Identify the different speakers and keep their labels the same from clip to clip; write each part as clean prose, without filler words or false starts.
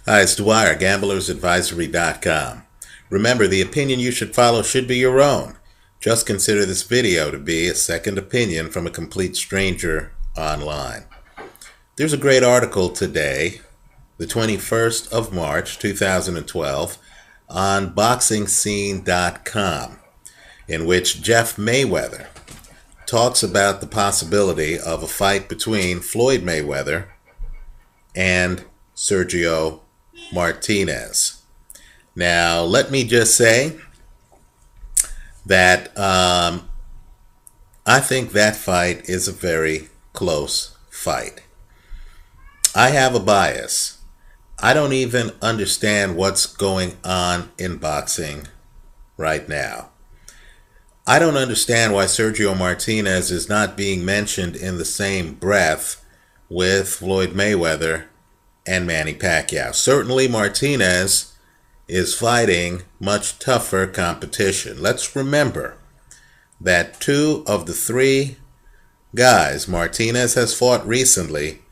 Speaker 1: Hi, it's Dwyer, gamblersadvisory.com. Remember, the opinion you should follow should be your own. Just consider this video to be a second opinion from a complete stranger online. There's a great article today, the 21st of March, 2012, on boxingscene.com, in which Jeff Mayweather talks about the possibility of a fight between Floyd Mayweather and Sergio Martinez. Now, let me just say that I think that fight is a very close fight. I have a bias. I don't even understand what's going on in boxing right now. I don't understand why Sergio Martinez is not being mentioned in the same breath with Floyd Mayweather and Manny Pacquiao. Certainly Martinez is fighting much tougher competition. Let's remember that two of the three guys Martinez has fought recently,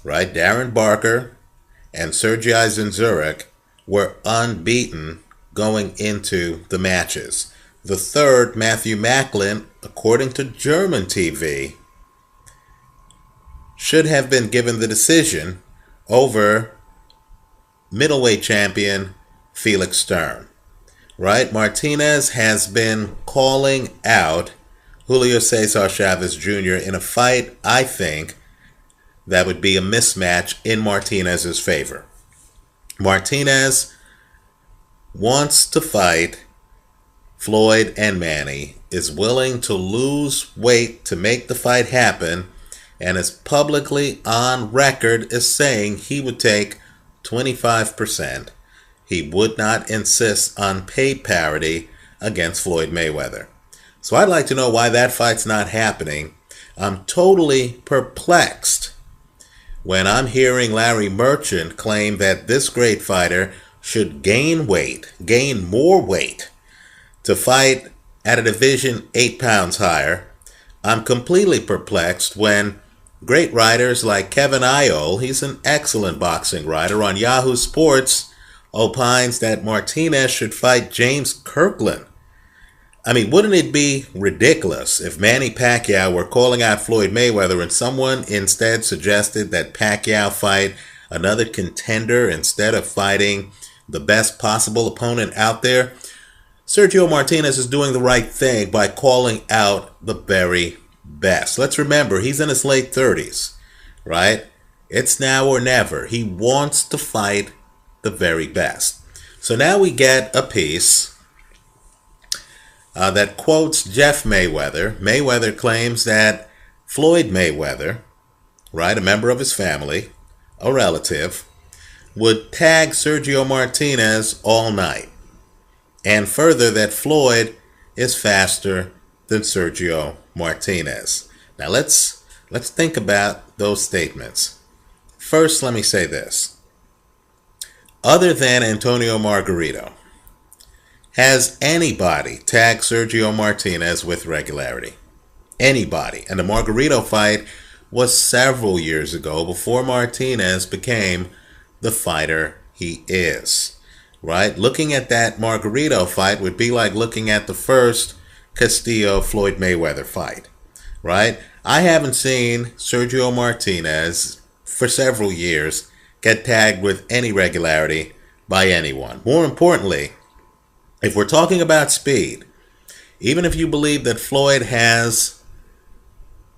Speaker 1: right, Darren Barker and Sergio Zurich, were unbeaten going into the matches. The third, Matthew Macklin, according to German TV, should have been given the decision over middleweight champion Felix Stern. Right? Martinez has been calling out Julio Cesar Chavez Jr. in a fight, I think, that would be a mismatch in Martinez's favor. Martinez wants to fight Floyd and Manny, is willing to lose weight to make the fight happen, and is publicly on record as saying he would take 25%. He would not insist on pay parity against Floyd Mayweather. So I'd like to know why that fight's not happening. I'm totally perplexed when I'm hearing Larry Merchant claim that this great fighter should gain more weight, to fight at a division 8 pounds higher. I'm completely perplexed when great writers like Kevin Iole, he's an excellent boxing writer, on Yahoo Sports opines that Martinez should fight James Kirkland. I mean, wouldn't it be ridiculous if Manny Pacquiao were calling out Floyd Mayweather and someone instead suggested that Pacquiao fight another contender instead of fighting the best possible opponent out there? Sergio Martinez is doing the right thing by calling out the very best. Let's remember, he's in his late 30s, right? It's now or never. He wants to fight the very best. So now we get a piece that quotes Jeff Mayweather. Mayweather claims that Floyd Mayweather, right, a member of his family, a relative, would tag Sergio Martinez all night. And further, that Floyd is faster than Sergio Martinez. Now let's think about those statements. First, let me say this. Other than Antonio Margarito, has anybody tagged Sergio Martinez with regularity? Anybody? And the Margarito fight was several years ago, before Martinez became the fighter he is. Right? Looking at that Margarito fight would be like looking at the first Castillo-Floyd Mayweather fight. Right? I haven't seen Sergio Martinez for several years get tagged with any regularity by anyone. More importantly, if we're talking about speed, even if you believe that Floyd has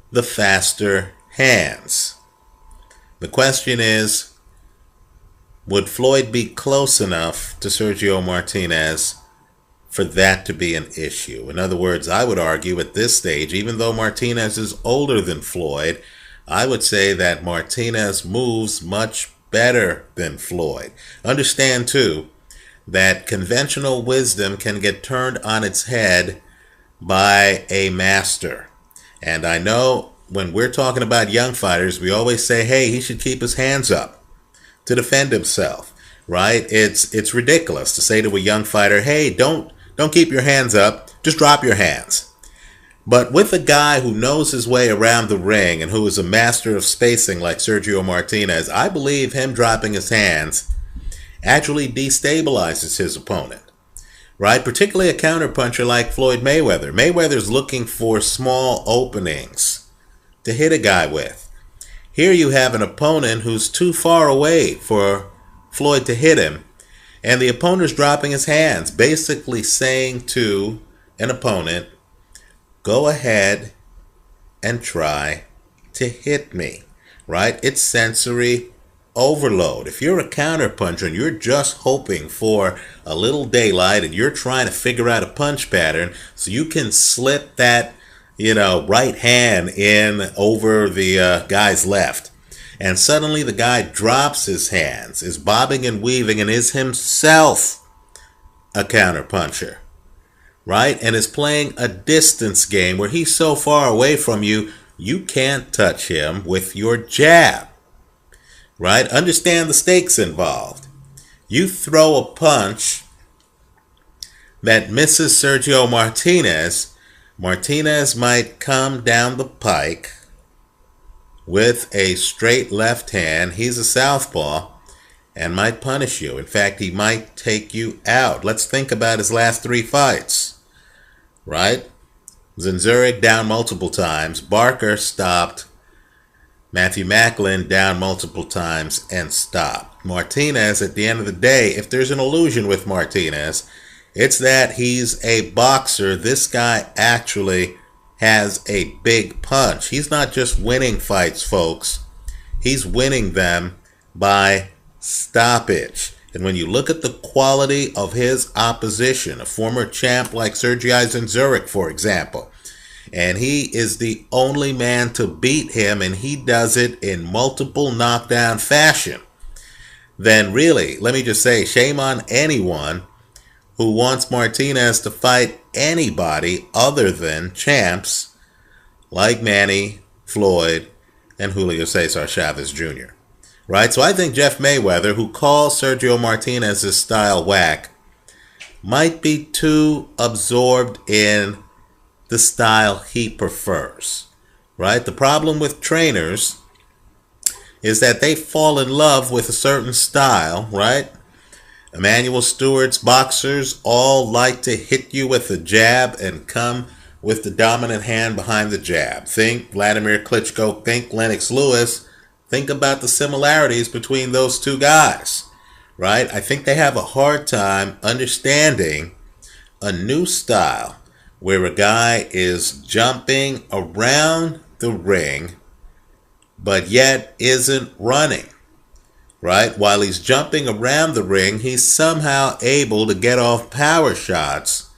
Speaker 1: the faster hands, the question is, would Floyd be close enough to Sergio Martinez for that to be an issue? In other words, I would argue at this stage, even though Martinez is older than Floyd, I would say that Martinez moves much better than Floyd. Understand, too, that conventional wisdom can get turned on its head by a master. And I know when we're talking about young fighters, we always say, hey, he should keep his hands up to defend himself, right? It's ridiculous to say to a young fighter, hey, don't keep your hands up, just drop your hands. But with a guy who knows his way around the ring and who is a master of spacing like Sergio Martinez, I believe him dropping his hands actually destabilizes his opponent, right? Particularly a counterpuncher like Floyd Mayweather. Mayweather's looking for small openings to hit a guy with. Here you have an opponent who's too far away for Floyd to hit him, and the opponent's dropping his hands, basically saying to an opponent, go ahead and try to hit me, right? It's sensory overload. If you're a counterpuncher and you're just hoping for a little daylight and you're trying to figure out a punch pattern so you can slip that, right hand in over the guy's left, and suddenly the guy drops his hands, is bobbing and weaving, and is himself a counterpuncher, right? And is playing a distance game where he's so far away from you, you can't touch him with your jab, right? Understand the stakes involved. You throw a punch that misses Sergio Martinez, Martinez might come down the pike with a straight left hand. He's a southpaw and might punish you. In fact, he might take you out. Let's think about his last 3 fights, right? Zinzurich down multiple times. Barker stopped. Matthew Macklin down multiple times and stopped. Martinez, at the end of the day, if there's an illusion with Martinez, it's that he's a boxer. This guy actually has a big punch. He's not just winning fights, folks. He's winning them by stoppage. And when you look at the quality of his opposition, a former champ like Sergio Zinzurich, for example, and he is the only man to beat him, and he does it in multiple knockdown fashion, then really, let me just say, shame on anyone who wants Martinez to fight anybody other than champs like Manny, Floyd, and Julio Cesar Chavez Jr. Right? So I think Jeff Mayweather, who calls Sergio Martinez's style whack, might be too absorbed in the style he prefers. Right? The problem with trainers is that they fall in love with a certain style, right? Emmanuel Stewart's boxers all like to hit you with a jab and come with the dominant hand behind the jab. Think Vladimir Klitschko, think Lennox Lewis. Think about the similarities between those two guys, right? I think they have a hard time understanding a new style where a guy is jumping around the ring but yet isn't running. Right? While he's jumping around the ring, he's somehow able to get off power shots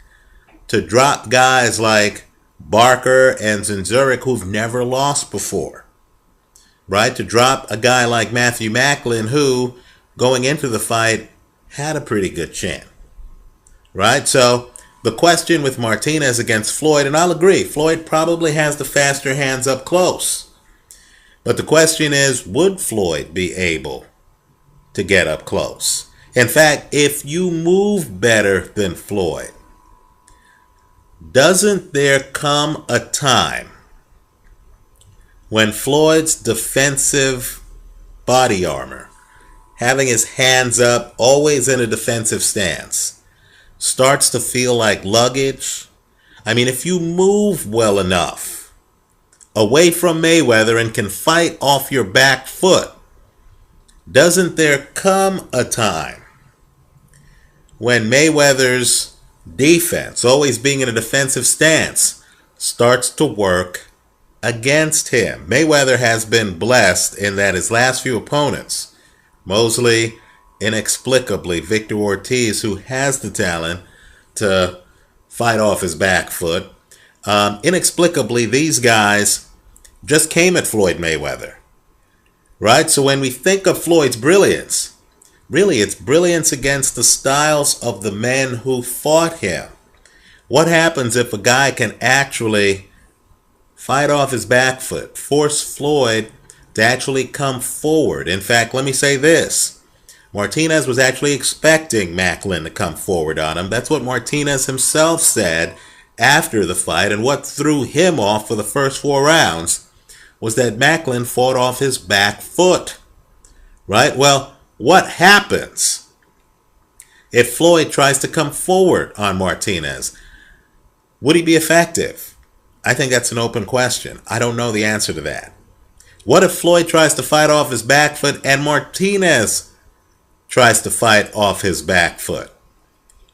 Speaker 1: to drop guys like Barker and Zinzurich who've never lost before. Right? To drop a guy like Matthew Macklin who, going into the fight, had a pretty good chin. Right? So the question with Martinez against Floyd, and I'll agree, Floyd probably has the faster hands up close. But the question is, would Floyd be able to get up close? In fact, if you move better than Floyd, doesn't there come a time when Floyd's defensive body armor, having his hands up, always in a defensive stance, starts to feel like luggage? I mean, if you move well enough away from Mayweather and can fight off your back foot, doesn't there come a time when Mayweather's defense, always being in a defensive stance, starts to work against him? Mayweather has been blessed in that his last few opponents, Mosley, inexplicably Victor Ortiz, who has the talent to fight off his back foot, inexplicably these guys just came at Floyd Mayweather. Right? So when we think of Floyd's brilliance, really it's brilliance against the styles of the men who fought him. What happens if a guy can actually fight off his back foot, force Floyd to actually come forward? In fact, let me say this. Martinez was actually expecting Macklin to come forward on him. That's what Martinez himself said after the fight, and what threw him off for the first 4 rounds was that Macklin fought off his back foot. Right? Well, what happens If Floyd tries to come forward on Martinez, would he be effective? I think that's an open question. I don't know the answer to that. What if Floyd tries to fight off his back foot and Martinez tries to fight off his back foot?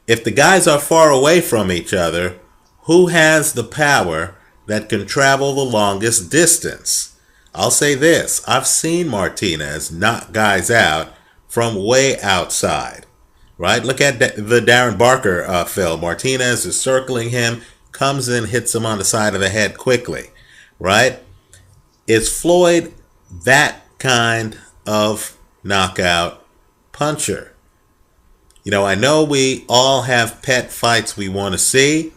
Speaker 1: If the guys are far away from each other, who has the power that can travel the longest distance? I'll say this. I've seen Martinez knock guys out from way outside. Right? Look at the Darren Barker film. Martinez is circling him, comes in, hits him on the side of the head quickly. Right? Is Floyd that kind of knockout puncher? You know, I know we all have pet fights we want to see.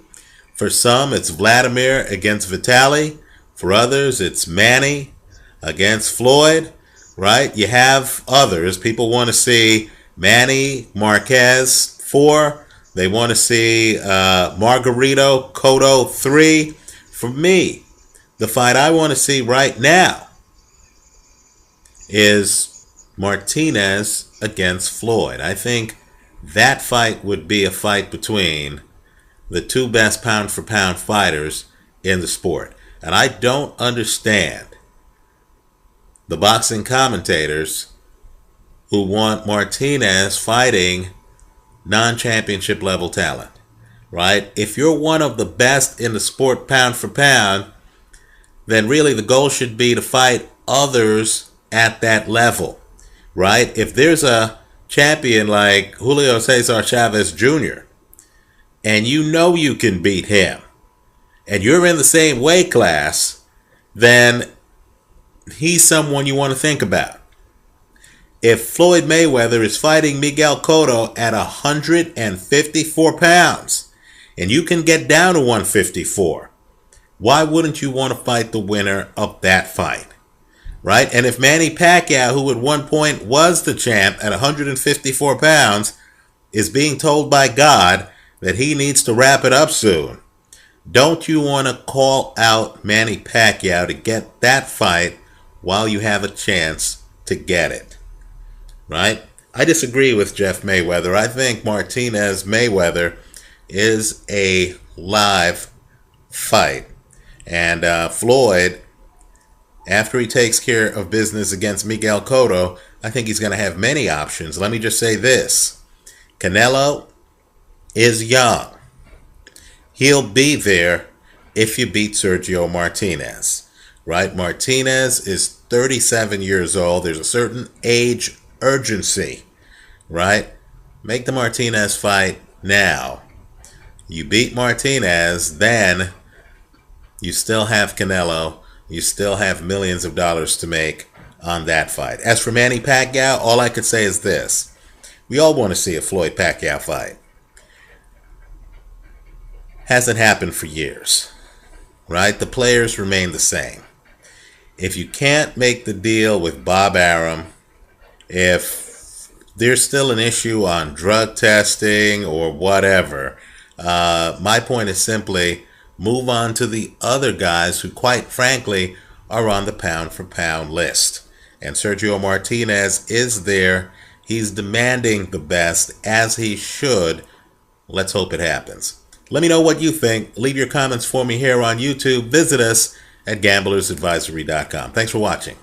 Speaker 1: For some, it's Vladimir against Vitaly. For others, it's Manny against Floyd. Right? You have others. People want to see Manny, Marquez, 4. They want to see Margarito, Cotto, 3. For me, the fight I want to see right now is Martinez against Floyd. I think that fight would be a fight between the two best pound-for-pound fighters in the sport. And I don't understand the boxing commentators who want Martinez fighting non-championship level talent, right? If you're one of the best in the sport pound for pound, then really the goal should be to fight others at that level, right? If there's a champion like Julio Cesar Chavez Jr., and you know you can beat him, and you're in the same weight class, then he's someone you want to think about. If Floyd Mayweather is fighting Miguel Cotto at 154 pounds, and you can get down to 154, why wouldn't you want to fight the winner of that fight? Right? And if Manny Pacquiao, who at one point was the champ at 154 pounds, is being told by God that he needs to wrap it up soon, don't you want to call out Manny Pacquiao to get that fight while you have a chance to get it? Right? I disagree with Jeff Mayweather. I think Martinez Mayweather is a live fight. And Floyd, after he takes care of business against Miguel Cotto, I think he's going to have many options. Let me just say this. Canelo is young. He'll be there if you beat Sergio Martinez. Right? Martinez is 37 years old. There's a certain age urgency, right? Make the Martinez fight now. You beat Martinez, then you still have Canelo. You still have millions of dollars to make on that fight. As for Manny Pacquiao, all I could say is this. We all want to see a Floyd Pacquiao fight. Hasn't happened for years, right? The players remain the same. If you can't make the deal with Bob Arum, if there's still an issue on drug testing or whatever, my point is simply move on to the other guys who, quite frankly, are on the pound-for-pound list. And Sergio Martinez is there. He's demanding the best, as he should. Let's hope it happens. Let me know what you think. Leave your comments for me here on YouTube. Visit us at gamblersadvisory.com. Thanks for watching.